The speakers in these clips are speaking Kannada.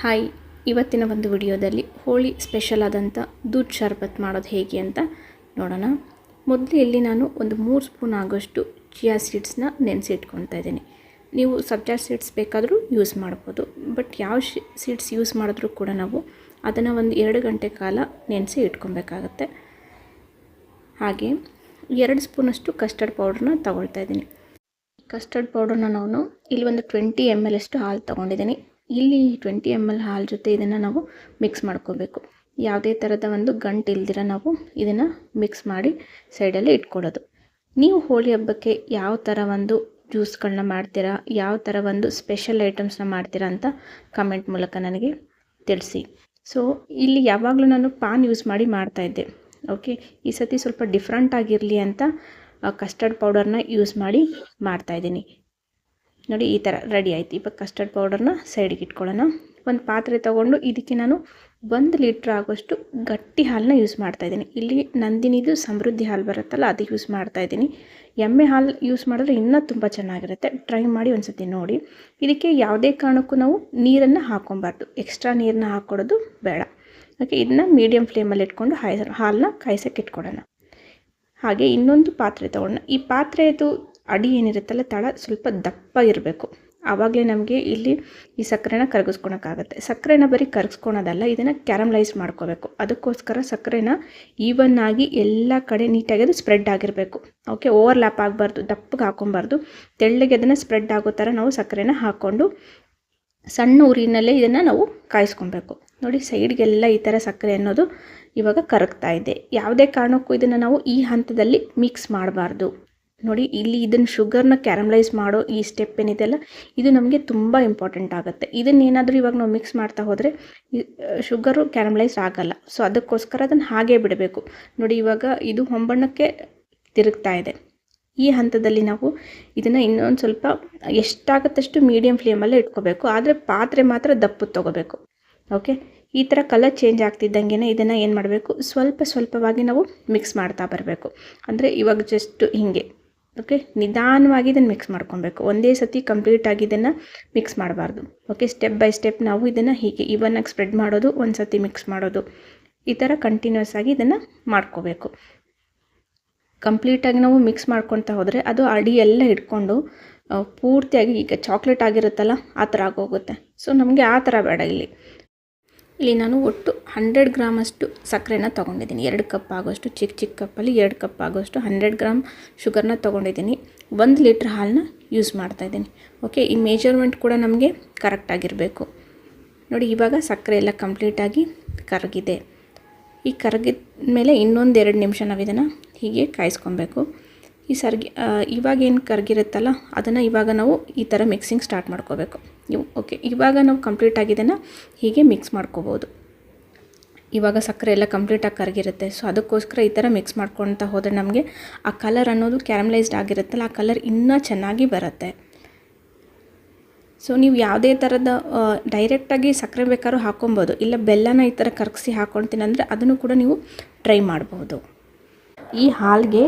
ಹಾಯ್, ಇವತ್ತಿನ ಒಂದು ವಿಡಿಯೋದಲ್ಲಿ ಹೋಳಿ ಸ್ಪೆಷಲ್ ಆದಂಥ ದೂದ್ ಶರ್ಬತ್ ಮಾಡೋದು ಹೇಗೆ ಅಂತ ನೋಡೋಣ. ಮೊದಲು ಇಲ್ಲಿ ನಾನು ಒಂದು 3 ಸ್ಪೂನ್ ಆಗೋಷ್ಟು ಚಿಯಾ ಸೀಡ್ಸ್ನ ನೆನೆಸಿ ಇಟ್ಕೊಳ್ತಾ ಇದ್ದೀನಿ. ನೀವು ಸಬ್ಜಾ ಸೀಡ್ಸ್ ಬೇಕಾದರೂ ಯೂಸ್ ಮಾಡ್ಬೋದು, ಬಟ್ ಯಾವ ಸೀಡ್ಸ್ ಯೂಸ್ ಮಾಡಿದ್ರೂ ಕೂಡ ನಾವು ಅದನ್ನು ಒಂದು 2 ಗಂಟೆ ಕಾಲ ನೆನೆಸಿ ಇಟ್ಕೊಬೇಕಾಗತ್ತೆ. ಹಾಗೆ 2 ಸ್ಪೂನಷ್ಟು ಕಸ್ಟರ್ಡ್ ಪೌಡ್ರನ್ನ ತೊಗೊಳ್ತಾ ಇದ್ದೀನಿ. ಕಸ್ಟರ್ಡ್ ಪೌಡ್ರನ್ನ ನಾನು ಇಲ್ಲಿ ಒಂದು 20 ml ಅಷ್ಟು ಹಾಲು ತೊಗೊಂಡಿದ್ದೀನಿ. ಇಲ್ಲಿ 20 ml ಹಾಲು ಜೊತೆ ಇದನ್ನು ನಾವು ಮಿಕ್ಸ್ ಮಾಡ್ಕೋಬೇಕು. ಯಾವುದೇ ಥರದ ಒಂದು ಗಂಟು ಇಲ್ದಿರ ನಾವು ಇದನ್ನು ಮಿಕ್ಸ್ ಮಾಡಿ ಸೈಡಲ್ಲಿ ಇಟ್ಕೊಳ್ಳೋದು. ನೀವು ಹೋಳಿ ಹಬ್ಬಕ್ಕೆ ಯಾವ ಥರ ಒಂದು ಜ್ಯೂಸ್ಗಳನ್ನ ಮಾಡ್ತೀರಾ, ಯಾವ ಥರ ಒಂದು ಸ್ಪೆಷಲ್ ಐಟಮ್ಸ್ನ ಮಾಡ್ತೀರಾ ಅಂತ ಕಮೆಂಟ್ ಮೂಲಕ ನನಗೆ ತಿಳಿಸಿ. ಸೊ ಇಲ್ಲಿ ಯಾವಾಗಲೂ ನಾನು ಪಾನ್ ಯೂಸ್ ಮಾಡಿ ಮಾಡ್ತಾಯಿದ್ದೆ. ಓಕೆ, ಈ ಸತಿ ಸ್ವಲ್ಪ ಡಿಫ್ರೆಂಟ್ ಆಗಿರಲಿ ಅಂತ ಕಸ್ಟರ್ಡ್ ಪೌಡರ್ನ ಯೂಸ್ ಮಾಡಿ ಮಾಡ್ತಾಯಿದ್ದೀನಿ. ನೋಡಿ, ಈ ಥರ ರೆಡಿ ಆಯಿತು. ಇವಾಗ ಕಸ್ಟರ್ಡ್ ಪೌಡರ್ನ ಸೈಡಿಗೆ ಇಟ್ಕೊಳ್ಳೋಣ. ಒಂದು ಪಾತ್ರೆ ತೊಗೊಂಡು ಇದಕ್ಕೆ ನಾನು 1 ಲೀಟ್ರ್ ಆಗೋಷ್ಟು ಗಟ್ಟಿ ಹಾಲನ್ನ ಯೂಸ್ ಮಾಡ್ತಾಯಿದ್ದೀನಿ. ಇಲ್ಲಿ ನಂದಿನಿದು ಸಮೃದ್ಧಿ ಹಾಲು ಬರುತ್ತಲ್ಲ, ಅದು ಯೂಸ್ ಮಾಡ್ತಾಯಿದ್ದೀನಿ. ಎಮ್ಮೆ ಹಾಲು ಯೂಸ್ ಮಾಡಿದ್ರೆ ಇನ್ನೂ ತುಂಬ ಚೆನ್ನಾಗಿರುತ್ತೆ. ಟ್ರೈ ಮಾಡಿ ಒಂದು ಸತಿ ನೋಡಿ. ಇದಕ್ಕೆ ಯಾವುದೇ ಕಾರಣಕ್ಕೂ ನಾವು ನೀರನ್ನು ಹಾಕ್ಕೊಬಾರ್ದು, ಎಕ್ಸ್ಟ್ರಾ ನೀರನ್ನ ಹಾಕ್ಕೊಡೋದು ಬೇಡ. ಓಕೆ, ಇದನ್ನ ಮೀಡಿಯಮ್ ಫ್ಲೇಮಲ್ಲಿ ಇಟ್ಕೊಂಡು ಹಾಲನ್ನ ಕಾಯ್ಸೋಕ್ಕೆ ಇಟ್ಕೊಡೋಣ. ಹಾಗೆ ಇನ್ನೊಂದು ಪಾತ್ರೆ ತೊಗೊಂಡು, ಈ ಪಾತ್ರೆದು ಅಡಿ ಏನಿರುತ್ತಲ್ಲ, ತಳ ಸ್ವಲ್ಪ ದಪ್ಪ ಇರಬೇಕು. ಆವಾಗಲೇ ನಮಗೆ ಇಲ್ಲಿ ಈ ಸಕ್ಕರೆನ ಕರಗಿಸ್ಕೊಳಕ್ಕಾಗತ್ತೆ. ಸಕ್ಕರೆನ ಬರೀ ಕರಗಿಸ್ಕೊಳೋದಲ್ಲ, ಇದನ್ನು ಕ್ಯಾರಮಲೈಸ್ ಮಾಡ್ಕೋಬೇಕು. ಅದಕ್ಕೋಸ್ಕರ ಸಕ್ಕರೆನ ಈವನ್ ಆಗಿ ಎಲ್ಲ ಕಡೆ ನೀಟಾಗಿ ಅದು ಸ್ಪ್ರೆಡ್ ಆಗಿರಬೇಕು. ಓಕೆ, ಓವರ್ಲ್ಯಾಪ್ ಆಗಬಾರ್ದು, ದಪ್ಪಗೆ ಹಾಕೊಬಾರ್ದು. ತೆಳ್ಳಗೆ ಅದನ್ನು ಸ್ಪ್ರೆಡ್ ಆಗೋ ಥರ ನಾವು ಸಕ್ಕರೆನ ಹಾಕ್ಕೊಂಡು ಸಣ್ಣ ಉರಿನಲ್ಲೇ ಇದನ್ನು ನಾವು ಕಾಯಿಸ್ಕೊಬೇಕು. ನೋಡಿ, ಸೈಡ್ಗೆಲ್ಲ ಈ ಥರ ಸಕ್ಕರೆ ಅನ್ನೋದು ಇವಾಗ ಕರಗ್ತಾ ಇದೆ. ಯಾವುದೇ ಕಾರಣಕ್ಕೂ ಇದನ್ನು ನಾವು ಈ ಹಂತದಲ್ಲಿ ಮಿಕ್ಸ್ ಮಾಡಬಾರ್ದು. ನೋಡಿ, ಇಲ್ಲಿ ಇದನ್ನು ಶುಗರ್ನ ಕ್ಯಾರಮಲೈಸ್ ಮಾಡೋ ಈ ಸ್ಟೆಪ್ ಏನಿದೆಯಲ್ಲ, ಇದು ನಮಗೆ ತುಂಬ ಇಂಪಾರ್ಟೆಂಟ್ ಆಗುತ್ತೆ. ಇದನ್ನೇನಾದರೂ ಇವಾಗ ನಾವು ಮಿಕ್ಸ್ ಮಾಡ್ತಾ ಹೋದರೆ ಶುಗರು ಕ್ಯಾರಮಲೈಸ್ ಆಗಲ್ಲ. ಸೊ ಅದಕ್ಕೋಸ್ಕರ ಅದನ್ನು ಹಾಗೇ ಬಿಡಬೇಕು. ನೋಡಿ, ಇವಾಗ ಇದು ಹೊಂಬಣ್ಣಕ್ಕೆ ತಿರುಗ್ತಾ ಇದೆ. ಈ ಹಂತದಲ್ಲಿ ನಾವು ಇದನ್ನು ಇನ್ನೊಂದು ಸ್ವಲ್ಪ ಎಷ್ಟಾಗುತ್ತಷ್ಟು ಮೀಡಿಯಮ್ ಫ್ಲೇಮಲ್ಲೇ ಇಟ್ಕೋಬೇಕು. ಆದರೆ ಪಾತ್ರೆ ಮಾತ್ರ ದಪ್ಪು ತೊಗೋಬೇಕು. ಓಕೆ, ಈ ಥರ ಕಲರ್ ಚೇಂಜ್ ಆಗ್ತಿದ್ದಂಗೆ ಇದನ್ನು ಏನು ಮಾಡಬೇಕು, ಸ್ವಲ್ಪವಾಗಿ ನಾವು ಮಿಕ್ಸ್ ಮಾಡ್ತಾ ಬರಬೇಕು. ಅಂದರೆ ಇವಾಗ ಜಸ್ಟ್ ಹೀಗೆ. ಓಕೆ, ನಿಧಾನವಾಗಿ ಇದನ್ನು ಮಿಕ್ಸ್ ಮಾಡ್ಕೊಬೇಕು. ಒಂದೇ ಸತಿ ಕಂಪ್ಲೀಟಾಗಿ ಇದನ್ನು ಮಿಕ್ಸ್ ಮಾಡಬಾರ್ದು. ಓಕೆ, ಸ್ಟೆಪ್ ಬೈ ಸ್ಟೆಪ್ ನಾವು ಇದನ್ನು ಹೀಗೆ ಇವನ್ನಾಗಿ ಸ್ಪ್ರೆಡ್ ಮಾಡೋದು, ಒಂದು ಸತಿ ಮಿಕ್ಸ್ ಮಾಡೋದು, ಈ ಥರ ಕಂಟಿನ್ಯೂಸ್ ಆಗಿ ಇದನ್ನು ಮಾಡ್ಕೋಬೇಕು. ಕಂಪ್ಲೀಟಾಗಿ ನಾವು ಮಿಕ್ಸ್ ಮಾಡ್ಕೊತಾ ಹೋದರೆ ಅದು ಅಡಿ ಎಲ್ಲ ಇಟ್ಕೊಂಡು ಪೂರ್ತಿಯಾಗಿ, ಈಗ ಚಾಕ್ಲೇಟ್ ಆಗಿರುತ್ತಲ್ಲ ಆ ಥರ ಆಗೋಗುತ್ತೆ. ಸೊ ನಮಗೆ ಆ ಥರ ಬೇಡ. ಇಲ್ಲಿ ನಾನು ಒಟ್ಟು 100 ಗ್ರಾಮಷ್ಟು ಸಕ್ಕರೆನ ತೊಗೊಂಡಿದ್ದೀನಿ. 2 ಕಪ್ ಆಗೋಷ್ಟು, ಚಿಕ್ಕ ಕಪ್ಪಲ್ಲಿ 2 ಕಪ್ ಆಗೋಷ್ಟು 100 ಗ್ರಾಮ್ ಶುಗರ್ನ ತೊಗೊಂಡಿದ್ದೀನಿ. 1 ಲೀಟ್ರ್ ಹಾಲನ್ನ ಯೂಸ್ ಮಾಡ್ತಾಯಿದ್ದೀನಿ. ಓಕೆ, ಈ ಮೆಜರ್ಮೆಂಟ್ ಕೂಡ ನಮಗೆ ಕರೆಕ್ಟಾಗಿರಬೇಕು. ನೋಡಿ, ಇವಾಗ ಸಕ್ಕರೆ ಎಲ್ಲ ಕಂಪ್ಲೀಟಾಗಿ ಕರಗಿದೆ. ಈ ಕರಗಿದ ಮೇಲೆ ಇನ್ನೊಂದು 2 ನಿಮಿಷ ನಾವು ಇದನ್ನು ಹೀಗೆ ಕಾಯಿಸ್ಕೊಬೇಕು. ಇವಾಗ ಏನು ಕರಗಿರುತ್ತಲ್ಲ, ಅದನ್ನು ಇವಾಗ ನಾವು ಈ ಥರ ಮಿಕ್ಸಿಂಗ್ ಸ್ಟಾರ್ಟ್ ಮಾಡ್ಕೋಬೇಕು. ಓಕೆ, ಇವಾಗ ನಾವು ಕಂಪ್ಲೀಟಾಗಿ ಇದನ್ನು ಹೀಗೆ ಮಿಕ್ಸ್ ಮಾಡ್ಕೋಬೋದು. ಇವಾಗ ಸಕ್ಕರೆ ಎಲ್ಲ ಕಂಪ್ಲೀಟಾಗಿ ಕರಗಿರುತ್ತೆ. ಸೊ ಅದಕ್ಕೋಸ್ಕರ ಈ ಥರ ಮಿಕ್ಸ್ ಮಾಡ್ಕೊಳ್ತಾ ಹೋದರೆ ನಮಗೆ ಆ ಕಲರ್ ಅನ್ನೋದು ಕ್ಯಾರಮಲೈಸ್ಡ್ ಆಗಿರುತ್ತಲ್ಲ, ಆ ಕಲರ್ ಇನ್ನೂ ಚೆನ್ನಾಗಿ ಬರುತ್ತೆ. ಸೊ ನೀವು ಯಾವುದೇ ಥರದ ಡೈರೆಕ್ಟಾಗಿ ಸಕ್ಕರೆ ಬೇಕಾದ್ರೂ ಹಾಕೊಬೋದು, ಇಲ್ಲ ಬೆಲ್ಲನ ಈ ಥರ ಕರಗಿಸಿ ಹಾಕ್ಕೊಳ್ತೀನಿ ಅಂದರೆ ಅದನ್ನು ಕೂಡ ನೀವು ಟ್ರೈ ಮಾಡ್ಬೋದು. ಈ ಹಾಲಿಗೆ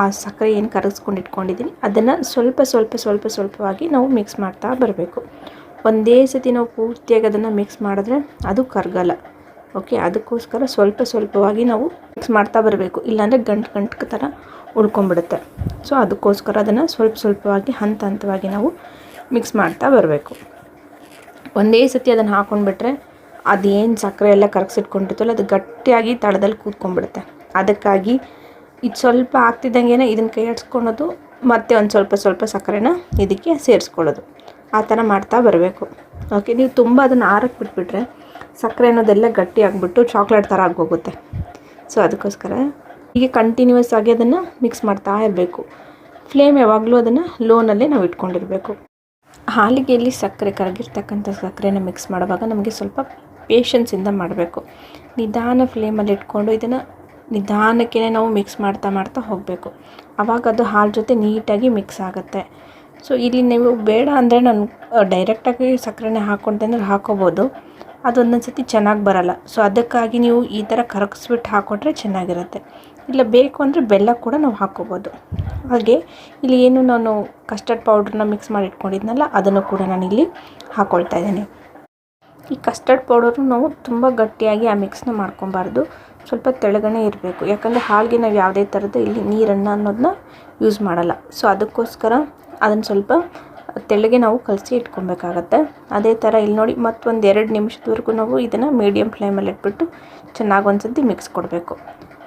ಆ ಸಕ್ಕರೆ ಏನು ಕರಗಿಸ್ಕೊಂಡು ಇಟ್ಕೊಂಡಿದ್ದೀನಿ ಅದನ್ನು ಸ್ವಲ್ಪವಾಗಿ ನಾವು ಮಿಕ್ಸ್ ಮಾಡ್ತಾ ಬರಬೇಕು. ಒಂದೇ ಸತಿ ನಾವು ಪೂರ್ತಿಯಾಗಿ ಅದನ್ನು ಮಿಕ್ಸ್ ಮಾಡಿದ್ರೆ ಅದು ಕರಗಲ್ಲ. ಓಕೆ, ಅದಕ್ಕೋಸ್ಕರ ಸ್ವಲ್ಪವಾಗಿ ನಾವು ಮಿಕ್ಸ್ ಮಾಡ್ತಾ ಬರಬೇಕು. ಇಲ್ಲಾಂದರೆ ಗಂಟು ಥರ ಉಳ್ಕೊಂಬಿಡುತ್ತೆ. ಸೊ ಅದಕ್ಕೋಸ್ಕರ ಅದನ್ನು ಸ್ವಲ್ಪವಾಗಿ ಹಂತವಾಗಿ ನಾವು ಮಿಕ್ಸ್ ಮಾಡ್ತಾ ಬರಬೇಕು. ಒಂದೇ ಸತಿ ಅದನ್ನು ಹಾಕ್ಕೊಂಡ್ಬಿಟ್ರೆ ಅದೇನು ಸಕ್ಕರೆ ಎಲ್ಲ ಕರಗಿಸಿಟ್ಕೊಂಡಿರ್ತಲ್ಲ ಅದು ಗಟ್ಟಿಯಾಗಿ ತಳದಲ್ಲಿ ಕೂತ್ಕೊಂಡ್ಬಿಡುತ್ತೆ. ಅದಕ್ಕಾಗಿ ಇದು ಸ್ವಲ್ಪ ಆಗ್ತಿದ್ದಂಗೆ ಇದನ್ನು ಕೈ ಆಡಿಸ್ಕೊಳೋದು, ಮತ್ತು ಒಂದು ಸ್ವಲ್ಪ ಸಕ್ಕರೆನ ಇದಕ್ಕೆ ಸೇರಿಸ್ಕೊಳ್ಳೋದು, ಆ ಥರ ಮಾಡ್ತಾ ಬರಬೇಕು. ಓಕೆ, ನೀವು ತುಂಬ ಅದನ್ನು ಆರಕ್ಕೆ ಬಿಟ್ಬಿಟ್ರೆ ಸಕ್ಕರೆ ಅನ್ನೋದೆಲ್ಲ ಗಟ್ಟಿ ಆಗಿಬಿಟ್ಟು ಚಾಕ್ಲೇಟ್ ಥರ ಆಗೋಗುತ್ತೆ. ಸೊ ಅದಕ್ಕೋಸ್ಕರ ಹೀಗೆ ಕಂಟಿನ್ಯೂಸ್ ಆಗಿ ಅದನ್ನು ಮಿಕ್ಸ್ ಮಾಡ್ತಾ ಇರಬೇಕು. ಫ್ಲೇಮ್ ಯಾವಾಗಲೂ ಅದನ್ನು ಲೋನಲ್ಲೇ ನಾವು ಇಟ್ಕೊಂಡಿರಬೇಕು. ಹಾಲಿಗೆ ಇಲ್ಲಿ ಸಕ್ಕರೆ ಕರಗಿರ್ತಕ್ಕಂಥ ಸಕ್ಕರೆನ ಮಿಕ್ಸ್ ಮಾಡುವಾಗ ನಮಗೆ ಸ್ವಲ್ಪ ಪೇಷನ್ಸಿಂದ ಮಾಡಬೇಕು. ನಿಧಾನ ಫ್ಲೇಮಲ್ಲಿ ಇಟ್ಕೊಂಡು ಇದನ್ನು ನಿಧಾನಕ್ಕೆ ನಾವು ಮಿಕ್ಸ್ ಮಾಡ್ತಾ ಹೋಗಬೇಕು. ಆವಾಗ ಅದು ಹಾಲು ಜೊತೆ ನೀಟಾಗಿ ಮಿಕ್ಸ್ ಆಗುತ್ತೆ. ಸೊ ಇಲ್ಲಿ ನೀವು ಬೇಡ ಅಂದರೆ ನಾನು ಡೈರೆಕ್ಟಾಗಿ ಸಕ್ಕರೆನೇ ಹಾಕ್ಕೊಂಡೆ ಅಂದರೆ ಹಾಕೋಬೋದು, ಅದೊಂದೊಂದು ಸತಿ ಚೆನ್ನಾಗಿ ಬರೋಲ್ಲ. ಸೊ ಅದಕ್ಕಾಗಿ ನೀವು ಈ ಥರ ಕರಗಿಸ್ಬಿಟ್ಟು ಹಾಕ್ಕೊಂಡ್ರೆ ಚೆನ್ನಾಗಿರುತ್ತೆ. ಇಲ್ಲ ಬೇಕು ಅಂದರೆ ಬೆಲ್ಲ ಕೂಡ ನಾವು ಹಾಕ್ಕೋಬೋದು. ಹಾಗೆ ಇಲ್ಲಿ ಏನು ನಾನು ಕಸ್ಟರ್ಡ್ ಪೌಡ್ರನ್ನ ಮಿಕ್ಸ್ ಮಾಡಿ ಇಟ್ಕೊಂಡಿದ್ನಲ್ಲ ಅದನ್ನು ಕೂಡ ನಾನಿಲ್ಲಿ ಹಾಕ್ಕೊಳ್ತಾ ಇದ್ದೀನಿ. ಈ ಕಸ್ಟರ್ಡ್ ಪೌಡರು ನಾವು ತುಂಬ ಗಟ್ಟಿಯಾಗಿ ಆ ಮಿಕ್ಸ್ನ ಮಾಡ್ಕೊಬಾರ್ದು, ಸ್ವಲ್ಪ ತೆಳಗನೆ ಇರಬೇಕು. ಯಾಕಂದರೆ ಹಾಲಿಗೆ ನಾವು ಯಾವುದೇ ಥರದ ಇಲ್ಲಿ ನೀರನ್ನು ಅನ್ನೋದನ್ನ ಯೂಸ್ ಮಾಡಲ್ಲ. ಸೊ ಅದಕ್ಕೋಸ್ಕರ ಅದನ್ನು ಸ್ವಲ್ಪ ತೆಳ್ಳಗೆ ನಾವು ಕಲಸಿ ಇಟ್ಕೊಬೇಕಾಗತ್ತೆ. ಅದೇ ಥರ ಇಲ್ಲಿ ನೋಡಿ ಮತ್ತೊಂದು 2 ನಿಮಿಷದವರೆಗೂ ನಾವು ಇದನ್ನು ಮೀಡಿಯಮ್ ಫ್ಲೇಮಲ್ಲಿ ಇಟ್ಬಿಟ್ಟು ಚೆನ್ನಾಗಿ ಒಂದ್ಸತಿ ಮಿಕ್ಸ್ ಕೊಡಬೇಕು.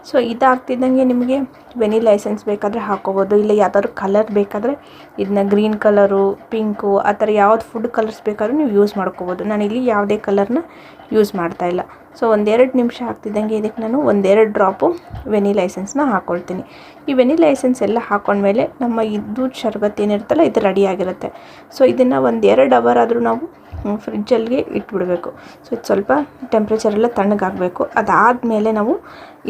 ಸೊ ಇದಾಗ್ತಿದ್ದಂಗೆ ನಿಮಗೆ ವೆನಿಲಾ ಎಸೆನ್ಸ್ ಬೇಕಾದರೆ ಹಾಕೋಬೋದು, ಇಲ್ಲ ಯಾವ್ದಾದ್ರು ಕಲರ್ ಬೇಕಾದರೆ ಇದನ್ನ ಗ್ರೀನ್ ಕಲರು, ಪಿಂಕು ಆ ಥರ ಯಾವ್ದು ಫುಡ್ ಕಲರ್ಸ್ ಬೇಕಾದರೂ ನೀವು ಯೂಸ್ ಮಾಡ್ಕೋಬೋದು. ನಾನಿಲ್ಲಿ ಯಾವುದೇ ಕಲರ್ನ ಯೂಸ್ ಮಾಡ್ತಾಯಿಲ್ಲ. ಸೊ 1-2 ನಿಮಿಷ ಆಗ್ತಿದ್ದಂಗೆ ಇದಕ್ಕೆ ನಾನು 1-2 ಡ್ರಾಪು ವೆನಿಲಾ ಎಸೆನ್ಸ್ನ ಹಾಕ್ಕೊಳ್ತೀನಿ. ಈ ವೆನಿಲಾ ಎಸೆನ್ಸ್ ಎಲ್ಲ ಹಾಕೊಂಡ್ಮೇಲೆ ನಮ್ಮ ಈ ದೂದ್ ಶರ್ಬತ್ ಏನಿರುತ್ತಲ್ಲ ಇದು ರೆಡಿಯಾಗಿರುತ್ತೆ. ಸೊ ಇದನ್ನು 1-2 ಅವರ್ ಆದರೂ ನಾವು ಫ್ರಿಜ್ಜಲ್ಲಿಗೆ ಇಟ್ಬಿಡಬೇಕು. ಸೊ ಇದು ಸ್ವಲ್ಪ ಟೆಂಪ್ರೇಚರೆಲ್ಲ ತಣ್ಣಗಾಗಬೇಕು. ಅದಾದಮೇಲೆ ನಾವು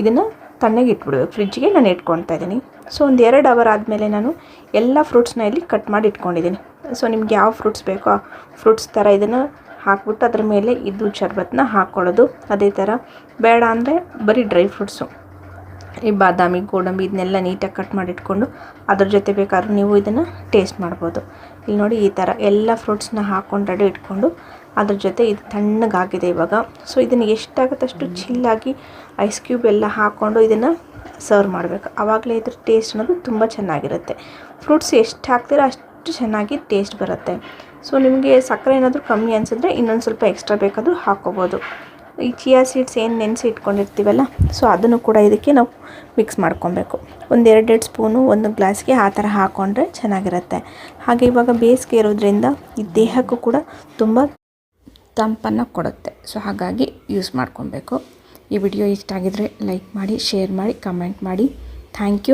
ಇದನ್ನು ತಣ್ಣಗೆ ಇಟ್ಬಿಡಬೇಕು. ಫ್ರಿಜ್ಜಿಗೆ ನಾನು ಇಟ್ಕೊಳ್ತಾ ಇದ್ದೀನಿ. ಸೊ 1-2 ಅವರ್ ಆದಮೇಲೆ ನಾನು ಎಲ್ಲ ಫ್ರೂಟ್ಸ್ನ ಇಲ್ಲಿ ಕಟ್ ಮಾಡಿ ಇಟ್ಕೊಂಡಿದ್ದೀನಿ. ಸೊ ನಿಮ್ಗೆ ಯಾವ ಫ್ರೂಟ್ಸ್ ಬೇಕೋ ಆ ಫ್ರೂಟ್ಸ್ ಥರ ಇದನ್ನು ಹಾಕ್ಬಿಟ್ಟು ಅದ್ರ ಮೇಲೆ ಈ ದೂದ್ ಶರ್ಬತ್ತನ್ನ ಹಾಕ್ಕೊಳ್ಳೋದು. ಅದೇ ಥರ ಬೇಡ ಅಂದರೆ ಬರೀ ಡ್ರೈ ಫ್ರೂಟ್ಸು, ಈ ಬಾದಾಮಿ, ಗೋಡಂಬಿ ಇದನ್ನೆಲ್ಲ ನೀಟಾಗಿ ಕಟ್ ಮಾಡಿ ಇಟ್ಕೊಂಡು ಅದ್ರ ಜೊತೆ ಬೇಕಾದ್ರೂ ನೀವು ಇದನ್ನು ಟೇಸ್ಟ್ ಮಾಡ್ಬೋದು. ಇಲ್ಲಿ ನೋಡಿ ಈ ಥರ ಎಲ್ಲ ಫ್ರೂಟ್ಸ್ನ ಹಾಕ್ಕೊಂಡು ರೆಡಿ ಇಟ್ಕೊಂಡು ಅದ್ರ ಜೊತೆ ಇದು ತಣ್ಣಗಾಗಿದೆ ಇವಾಗ. ಸೊ ಇದನ್ನು ಎಷ್ಟಾಗುತ್ತೆ ಅಷ್ಟು ಚಿಲ್ಲಾಗಿ ಐಸ್ ಕ್ಯೂಬ್ ಎಲ್ಲ ಹಾಕ್ಕೊಂಡು ಇದನ್ನು ಸರ್ವ್ ಮಾಡಬೇಕು. ಆವಾಗಲೇ ಇದ್ರ ಟೇಸ್ಟ್ ಅನ್ನೋದು ತುಂಬ ಚೆನ್ನಾಗಿರುತ್ತೆ. ಫ್ರೂಟ್ಸ್ ಎಷ್ಟು ಹಾಕ್ತೀರೋ ಅಷ್ಟು ಚೆನ್ನಾಗಿ ಟೇಸ್ಟ್ ಬರುತ್ತೆ. ಸೊ ನಿಮಗೆ ಸಕ್ಕರೆ ಏನಾದರೂ ಕಮ್ಮಿ ಅನಿಸಿದ್ರೆ ಇನ್ನೊಂದು ಸ್ವಲ್ಪ ಎಕ್ಸ್ಟ್ರಾ ಬೇಕಾದರೂ ಹಾಕ್ಕೋಬೋದು. ಈ ಚಿಯಾ ಸೀಡ್ಸ್ ಏನು ನೆನೆಸಿ ಇಟ್ಕೊಂಡಿರ್ತೀವಲ್ಲ, ಸೊ ಅದನ್ನು ಕೂಡ ಇದಕ್ಕೆ ನಾವು ಮಿಕ್ಸ್ ಮಾಡ್ಕೊಬೇಕು. 1-2 ಸ್ಪೂನು ಒಂದು ಗ್ಲಾಸ್ಗೆ ಆ ಥರ ಹಾಕ್ಕೊಂಡ್ರೆ ಚೆನ್ನಾಗಿರುತ್ತೆ. ಹಾಗೆ ಇವಾಗ ಬೇಸಿಗೆ ಇರೋದ್ರಿಂದ ಈ ದೇಹಕ್ಕೂ ಕೂಡ ತುಂಬ ತಂಪನ್ನು ಕೊಡುತ್ತೆ. ಸೊ ಹಾಗಾಗಿ ಯೂಸ್ ಮಾಡ್ಕೊಬೇಕು. ಈ ವಿಡಿಯೋ ಇಷ್ಟ ಆಗಿದ್ರೆ ಲೈಕ್ ಮಾಡಿ, ಶೇರ್ ಮಾಡಿ, ಕಮೆಂಟ್ ಮಾಡಿ. Thank you.